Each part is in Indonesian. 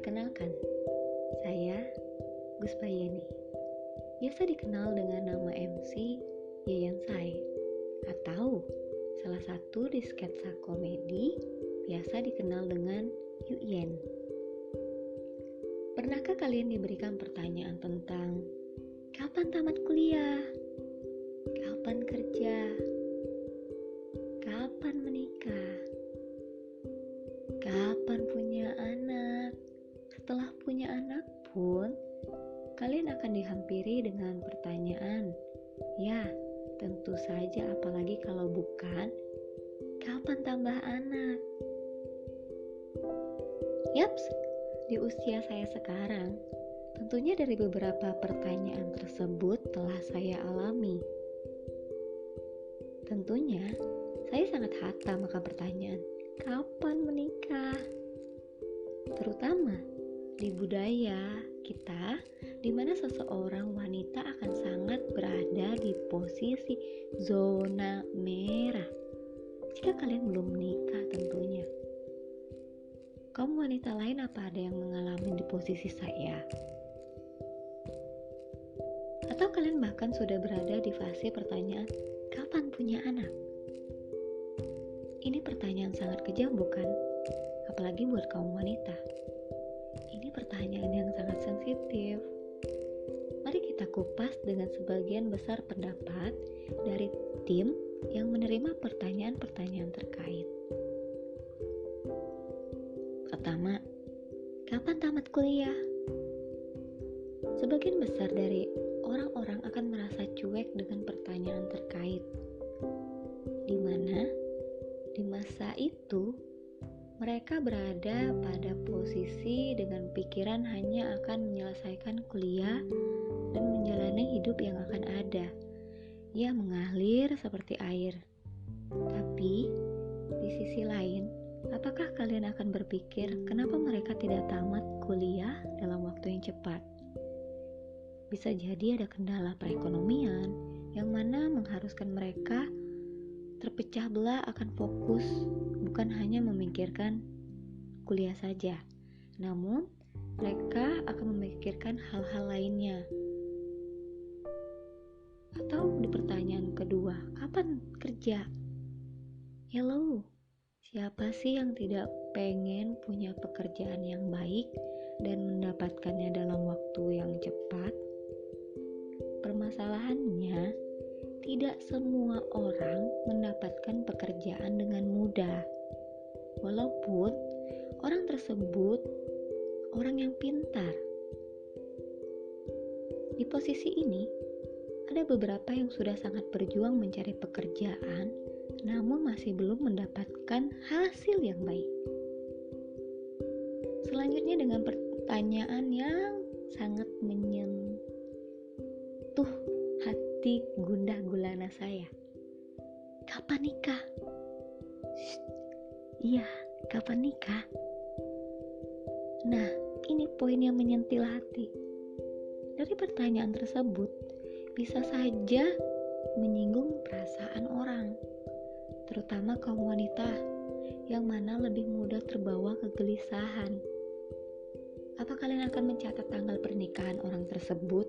Perkenalkan, saya Guspa Yeni, biasa dikenal dengan nama MC Yayan Sai, atau salah satu di sketsa komedi biasa dikenal dengan Yuyen. Pernahkah kalian diberikan pertanyaan tentang kapan tamat kuliah, kapan kerja, kapan menikah, kapan punya anak? Setelah punya anak pun, kalian akan dihampiri dengan pertanyaan. Ya, tentu saja apalagi kalau bukan, kapan tambah anak? Yaps, di usia saya sekarang, tentunya dari beberapa pertanyaan tersebut telah saya alami. Tentunya, saya sangat hatam akan pertanyaan, kapan menikah? Terutama di budaya kita, di mana seseorang wanita akan sangat berada di posisi zona merah jika kalian belum menikah tentunya. Kaum wanita lain apa ada yang mengalami di posisi saya? Atau kalian bahkan sudah berada di fase pertanyaan, kapan punya anak? Ini pertanyaan sangat kejam bukan? Apalagi buat kaum wanita. Ini pertanyaan yang sangat sensitif. Mari kita kupas dengan sebagian besar pendapat dari tim yang menerima pertanyaan-pertanyaan terkait. Pertama, kapan tamat kuliah? Sebagian besar dari orang-orang akan merasa cuek dengan pertanyaan terkait, di mana di masa itu mereka berada pada posisi dengan pikiran hanya akan menyelesaikan kuliah dan menjalani hidup yang akan ada. Ya, mengalir seperti air. Tapi, di sisi lain, apakah kalian akan berpikir kenapa mereka tidak tamat kuliah dalam waktu yang cepat? Bisa jadi ada kendala perekonomian yang mana mengharuskan mereka terpecah belah akan fokus bukan hanya memikirkan kuliah saja, namun mereka akan memikirkan hal-hal lainnya. Atau di pertanyaan kedua, kapan kerja? Hello, siapa sih yang tidak pengen punya pekerjaan yang baik dan mendapatkannya dalam waktu yang cepat? Permasalahannya, tidak semua orang mendapatkan pekerjaan dengan mudah. Walaupun orang tersebut orang yang pintar. Di posisi ini, ada beberapa yang sudah sangat berjuang mencari pekerjaan, namun masih belum mendapatkan hasil yang baik. Selanjutnya dengan pertanyaan yang sangat menyentuh hati gundah gulana saya. Kapan nikah? Iya, kapan nikah? Nah, ini poin yang menyentil hati. Dari pertanyaan tersebut, bisa saja menyinggung perasaan orang, terutama kaum wanita, yang mana lebih mudah terbawa kegelisahan. Apa kalian akan mencatat tanggal pernikahan orang tersebut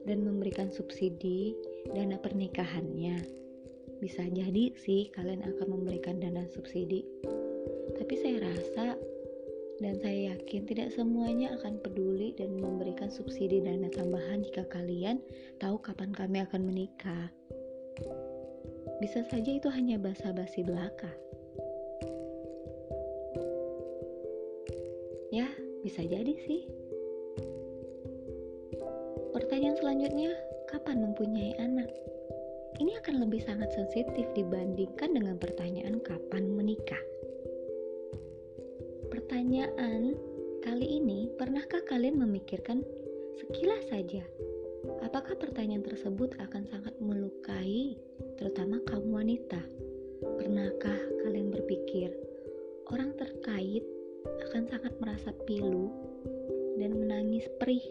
dan memberikan subsidi dana pernikahannya? Bisa jadi sih kalian akan memberikan dana subsidi, tapi saya rasa dan saya yakin tidak semuanya akan peduli dan memberikan subsidi dana tambahan jika kalian tahu kapan kami akan menikah. Bisa saja itu hanya basa-basi belaka. Ya, bisa jadi sih. Pertanyaan selanjutnya, kapan mempunyai anak? Ini akan lebih sangat sensitif dibandingkan dengan pertanyaan kapan menikah. Pertanyaan kali ini, pernahkah kalian memikirkan sekilas saja, apakah pertanyaan tersebut akan sangat melukai, terutama kaum wanita? Pernahkah kalian berpikir, orang terkait akan sangat merasa pilu dan menangis perih?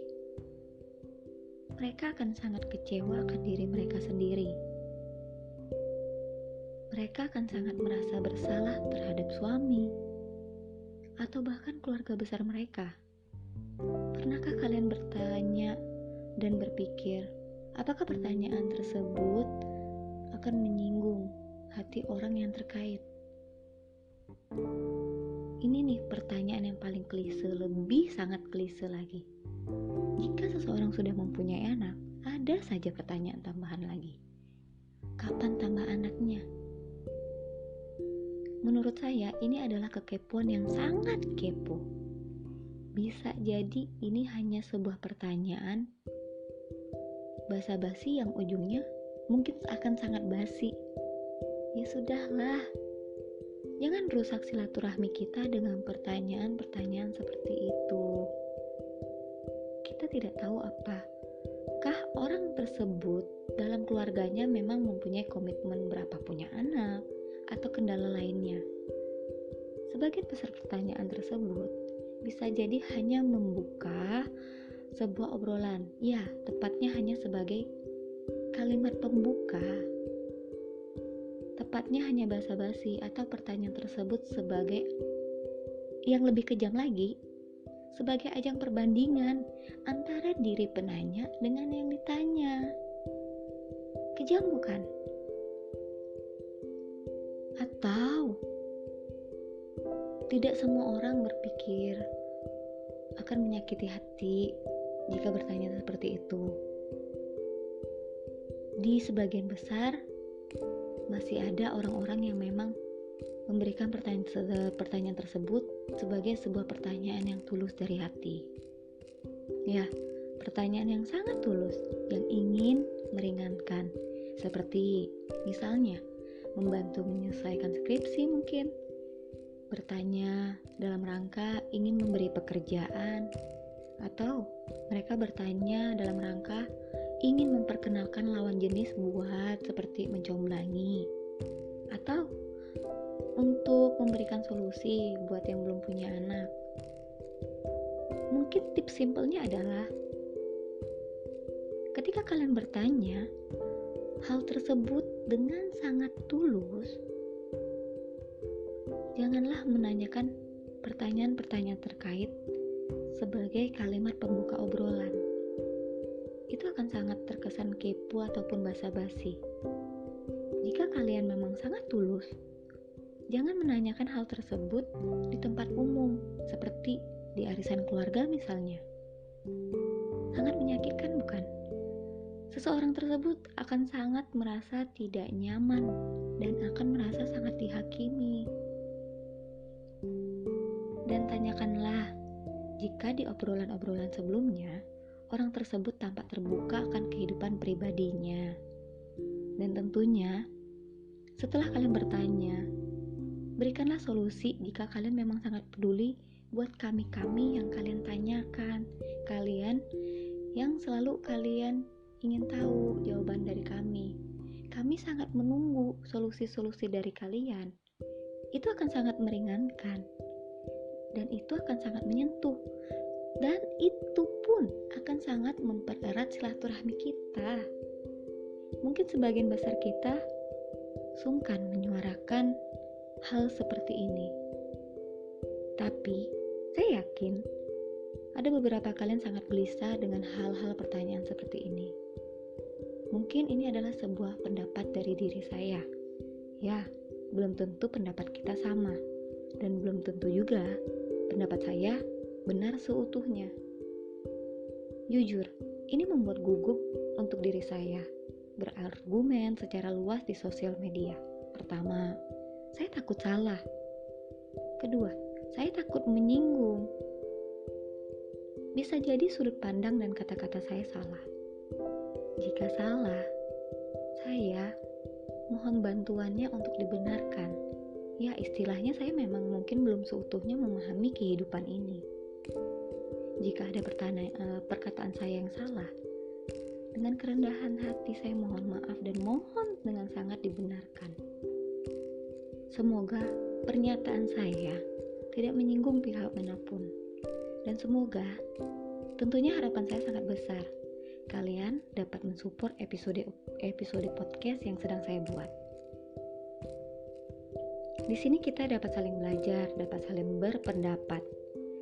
Mereka akan sangat kecewa akan diri mereka sendiri. Mereka akan sangat merasa bersalah terhadap suami, atau bahkan keluarga besar mereka. Pernahkah kalian bertanya dan berpikir, apakah pertanyaan tersebut akan menyinggung hati orang yang terkait? Ini nih pertanyaan yang paling klise, lebih sangat klise lagi. Jika seseorang sudah mempunyai anak, ada saja pertanyaan tambahan lagi. Kapan tambah anaknya? Menurut saya, ini adalah kekepoan yang sangat kepo. Bisa jadi ini hanya sebuah pertanyaan basa-basi yang ujungnya mungkin akan sangat basi. Ya sudahlah, jangan rusak silaturahmi kita dengan pertanyaan-pertanyaan seperti itu. Kita tidak tahu apakah orang tersebut dalam keluarganya memang mempunyai komitmen berapa punya anak atau kendala lainnya. Sebagian besar pertanyaan tersebut bisa jadi hanya membuka sebuah obrolan, ya tepatnya hanya sebagai kalimat pembuka, tepatnya hanya basa-basi, atau pertanyaan tersebut sebagai yang lebih kejam lagi, sebagai ajang perbandingan antara diri penanya dengan yang ditanya. Kejam bukan? Atau tidak semua orang berpikir akan menyakiti hati jika bertanya seperti itu. Di sebagian besar masih ada orang-orang yang memang memberikan pertanyaan tersebut sebagai sebuah pertanyaan yang tulus dari hati. Ya, pertanyaan yang sangat tulus yang ingin meringankan, seperti misalnya membantu menyelesaikan skripsi mungkin, bertanya dalam rangka ingin memberi pekerjaan, atau mereka bertanya dalam rangka ingin memperkenalkan lawan jenis buat seperti mencomblangi, atau untuk memberikan solusi buat yang belum punya anak. Mungkin tips simpelnya adalah ketika kalian bertanya hal tersebut dengan sangat tulus, janganlah menanyakan pertanyaan-pertanyaan terkait sebagai kalimat pembuka obrolan. Itu akan sangat terkesan kepo ataupun basa-basi. Jika kalian memang sangat tulus, jangan menanyakan hal tersebut di tempat umum, seperti di arisan keluarga misalnya. Sangat menyakitkan bukan? Seseorang tersebut akan sangat merasa tidak nyaman dan akan merasa sangat dihakimi. Dan tanyakanlah, jika di obrolan-obrolan sebelumnya, orang tersebut tampak terbuka akan kehidupan pribadinya. Dan tentunya, setelah kalian bertanya, berikanlah solusi jika kalian memang sangat peduli buat kami-kami yang kalian tanyakan, kalian yang selalu kalian ingin tahu jawaban dari kami. Kami sangat menunggu solusi-solusi dari kalian. Itu akan sangat meringankan, dan itu akan sangat menyentuh, dan itu pun akan sangat mempererat silaturahmi kita. Mungkin sebagian besar kita sungkan menyuarakan hal seperti ini, tapi saya yakin ada beberapa kalian sangat gelisah dengan hal-hal pertanyaan seperti ini. Mungkin ini adalah sebuah pendapat dari diri saya. Ya, belum tentu pendapat kita sama, dan belum tentu juga pendapat saya benar seutuhnya. Jujur, ini membuat gugup untuk diri saya berargumen secara luas di sosial media. Pertama, saya takut salah. Kedua, saya takut menyinggung. Bisa jadi sudut pandang dan kata-kata saya salah. Jika salah, saya mohon bantuannya untuk dibenarkan. Ya, istilahnya saya memang mungkin belum seutuhnya memahami kehidupan ini. Jika ada perkataan saya yang salah, dengan kerendahan hati saya mohon maaf dan mohon dengan sangat dibenarkan. Semoga pernyataan saya tidak menyinggung pihak manapun. Dan semoga, tentunya harapan saya sangat besar, kalian dapat mensupport episode podcast yang sedang saya buat. Di sini kita dapat saling belajar, dapat saling berpendapat.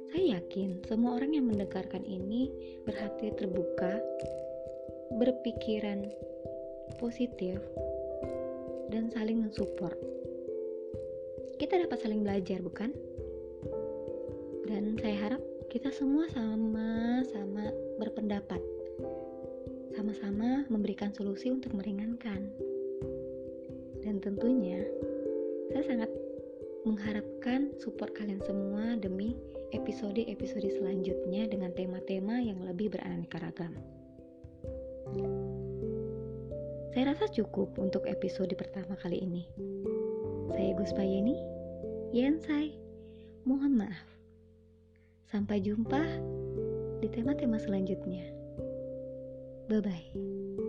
Saya yakin semua orang yang mendengarkan ini berhati terbuka, berpikiran positif, dan saling mensupport. Kita dapat saling belajar, bukan? Dan saya harap kita semua sama-sama berpendapat, sama-sama memberikan solusi untuk meringankan. Dan tentunya saya sangat mengharapkan support kalian semua demi episode-episode selanjutnya dengan tema-tema yang lebih beraneka ragam. Saya rasa cukup untuk episode pertama kali ini. Saya Guspa Yeni, Yensai, mohon maaf. Sampai jumpa di tema-tema selanjutnya. Bye-bye.